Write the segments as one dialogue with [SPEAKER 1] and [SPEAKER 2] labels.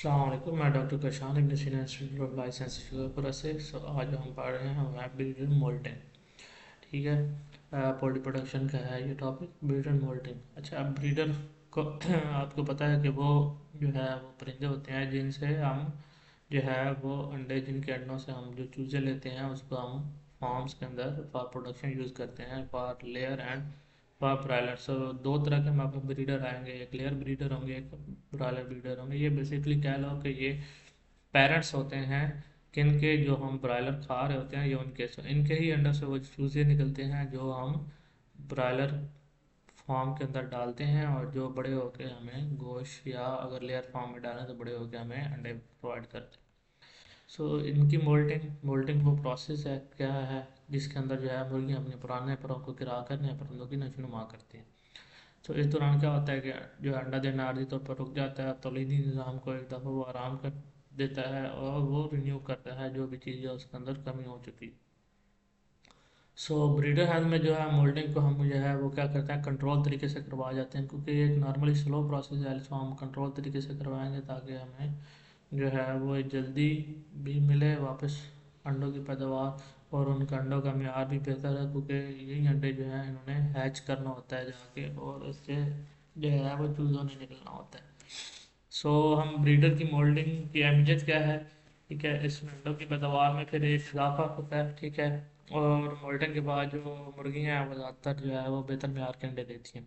[SPEAKER 1] अस्सलाम वालेकुम। मैं डॉक्टर कशान इब्न सीना institute of life science Chicago से। आज हम पढ़ रहे हैं वेब ब्रीडर मोल्टिंग। ठीक है, पोल्ट्री प्रोडक्शन का है ये टॉपिक, ब्रीडर मोल्टिंग। अच्छा, अब ब्रीडर को आपको पता है कि वो जो है वो परिंदे होते हैं जिनसे हम जो है वो अंडे, जिनके अंडों से हम जो चूज़े लेते हैं उसको हम फार्म्स के अंदर फॉर प्रोडक्शन यूज़ करते हैं, for layer and for broiler. So दो तरह के हमारे पास ब्रीडर आएंगे, एक लेयर ब्रीडर होंगे, एक ब्रायलर ब्रीडर होंगे। ये बेसिकली कह लो कि ये पेरेंट्स होते हैं किनके जो हम ब्रायलर खा रहे होते हैं, ये उनके इनके ही अंडर से वो चूज़े निकलते हैं जो हम ब्रायलर फार्म के अंदर डालते हैं, और जो बड़े होकर हमें गोश्त, या अगर लेयर फार्म में डालें तो बड़े होकर हमें अंडे प्रोवाइड करते हैं। सो इनकी मोल्टिंग मोल्टिंग वो प्रोसेस है क्या है जिसके अंदर जो है मुर्गियाँ अपने पुराने परों को गिरा कर नए परिंदों की नशोनुमा करती हैं। तो इस दौरान क्या होता है कि जो अंडा देना आर्जी तौर पर रुक जाता है, तौलीदी निज़ाम को एक दफ़ा वो आराम कर देता है और वो रिन्यू करता है जो भी चीज़ है उसके अंदर कमी हो चुकी। सो ब्रीडर हेल्थ में जो है मोल्डिंग को हम जो है वो क्या करते हैं, कंट्रोल तरीके से करवा जाते हैं, क्योंकि ये एक नॉर्मली स्लो प्रोसेस है। इसको हम कंट्रोल तरीके से करवाएंगे ताकि हमें जो है वो जल्दी भी मिले वापस अंडों की पैदावार, और उन अंडों का म्यार भी बेहतर है, क्योंकि यही अंडे जो है इन्होंने हैच करना होता है जाके, और इससे जो है वो चूज़ों ने निकलना होता है। सो हम ब्रीडर की मोल्डिंग की अहमियत क्या है, ठीक है, इसमें अंडों की पैदावार में फिर एक इजाफा होता है, ठीक है। और मोल्डिंग के बाद जो मुर्गियाँ हैं वो ज़्यादातर जो है वो बेहतर म्यार के अंडे देती हैं।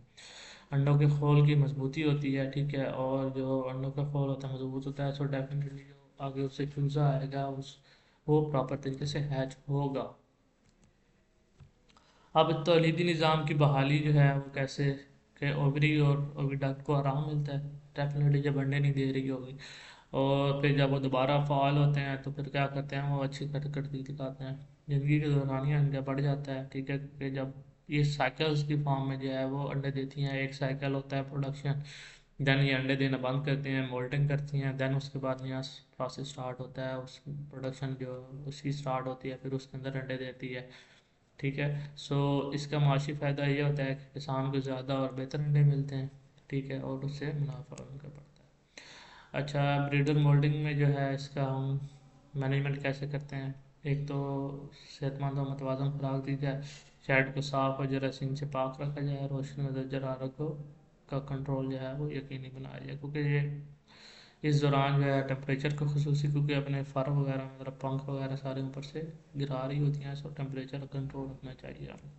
[SPEAKER 1] अंडों के खोल की मजबूती होती है, ठीक है, और जो अंडों का खोल होता है मजबूत होता है, सो डेफिनेटली जो आगे उससे चूज़ा आएगा उस वो प्रॉपर तरीके से हैच होगा। अब तौलीदी निज़ाम की बहाली जो है वो कैसे, कि ओवरी और ओविडक्ट को आराम मिलता है डेफिनेटली जब अंडे नहीं दे रही होगी, और फिर जब वो दोबारा फ़ाल होते हैं तो फिर क्या करते हैं, वो अच्छी कटकटी दिखाते हैं, ज़िंदगी के दौरान ही अंडा बढ़ जाता है, ठीक है। कि जब ये साइकिल्स की फॉर्म में जो है वो अंडे देती हैं, एक साइकिल होता है प्रोडक्शन, देन ये अंडे देना बंद करती हैं, मोल्टिंग करती हैं, देन उसके बाद नया प्रोसेस स्टार्ट होता है, उस प्रोडक्शन जो उसकी स्टार्ट होती है, फिर उसके अंदर अंडे देती है, ठीक है। सो इसका माशी फ़ायदा ये होता है कि किसान को ज़्यादा और बेहतर अंडे मिलते हैं, ठीक है, और उससे मुनाफा उनका बढ़ता है। अच्छा, ब्रीडर मोल्डिंग में जो है इसका हम मैनेजमेंट कैसे करते हैं। एक तो सेहतमंद और मतवाज़न खुराक दी जाए, शेड को साफ और जरासीम से पाक रखा जाए, रोशनी और जरा रखो का कंट्रोल जो है वो यकीनी बनाया जाए, क्योंकि ये इस दौरान जो है टेम्परेचर को खसूसी, क्योंकि अपने फर वगैरह मतलब पंख वगैरह सारे ऊपर से गिरा रही होती हैं, सो टेम्परेचर कंट्रोल रखना चाहिए हमें।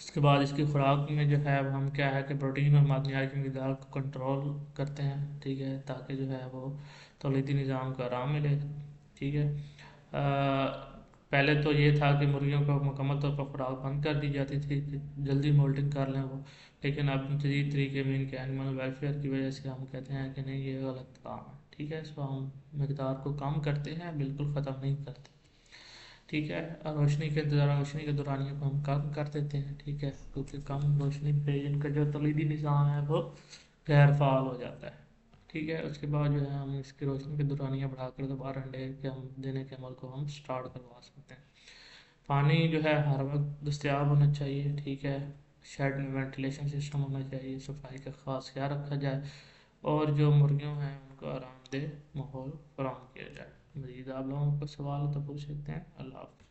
[SPEAKER 1] उसके बाद इसकी खुराक में जो है हम क्या है कि प्रोटीन और मादनियात की मकदार को कंट्रोल करते हैं, ठीक है, ताकि जो है वो तौलीदी निज़ाम को आराम मिले, ठीक है। पहले तो ये था कि मुर्गियों को मुकम्मल तौर पर खुराक बंद कर दी जाती थी कि जल्दी मोल्टिंग कर लें वो, लेकिन अब जदीद तरीके में इनके एनिमल वेलफेयर की वजह से हम कहते हैं कि नहीं, ये गलत काम है, ठीक है। सो हम मकदार को कम करते हैं, बिल्कुल ख़त्म नहीं करते, ठीक है। और रोशनी के दौरानियों को हम कम कर देते हैं, ठीक है, क्योंकि कम रोशनी पे इनका जो तलीदी निज़ाम है वो गैर फाल हो जाता है, ठीक है। उसके बाद जो है हम इसकी रोशनी की दौरानियाँ बढ़ाकर दोबारा अंडे के हम देने के अमल को हम स्टार्ट करवा सकते हैं। पानी जो है हर वक्त दस्तयाब होना चाहिए, ठीक है। शेड में वेंटिलेशन सिस्टम होना चाहिए, सफाई का ख़ास ख्याल रखा जाए, और जो मुर्गियों हैं उनको आरामदेह माहौल फराहम किया जाए। मज़ीद आप लोगों को सवाल हो तो पूछ सकते हैं। अल्लाह हाफ़िज़।